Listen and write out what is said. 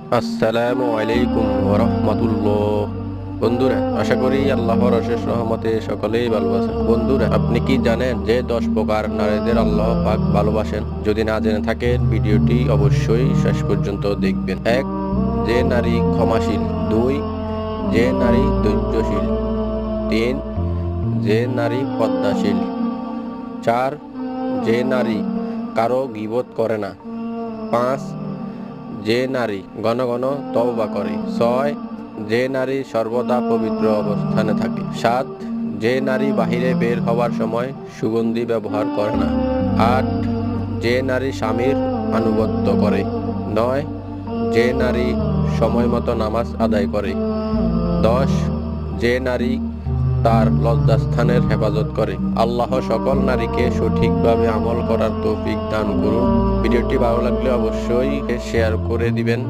আসসালামু আলাইকুম ওয়া রাহমাতুল্লাহ। বন্ধুরা, আশা করি আল্লাহর অশেষ রহমতে সকলেই ভালো আছেন। বন্ধুরা, আপনি কি জানেন যে 10 প্রকার নারীদের আল্লাহ পাক ভালোবাসেন? যদি না জেনে থাকেন, ভিডিওটি অবশ্যই শেষ পর্যন্ত দেখবেন। 1. যে নারী ক্ষমাশীল। 2. যে নারী ধৈর্যশীল। 3. যে নারী পদ্মাশীল। 4. যে নারী কারো গীবত করে না। 5. যে নারী ঘন ঘন তওবা করে। 6. যে নারী সর্বদা পবিত্র অবস্থানে থাকে। 7. যে নারী বাহিরে বের হওয়ার সময় সুগন্ধি ব্যবহার করে না। 8. যে নারী স্বামীর আনুগত্য করে। 9. যে নারী সময় মতো নামাজ আদায় করে। 10. যে নারী তার লজ্জাস্থানের হেফাজত করে। আল্লাহ সকল নারীকে সঠিকভাবে আমল করার তৌফিক দান করুন। ভিডিওটি ভালো লাগলে অবশ্যই শেয়ার করে দিবেন।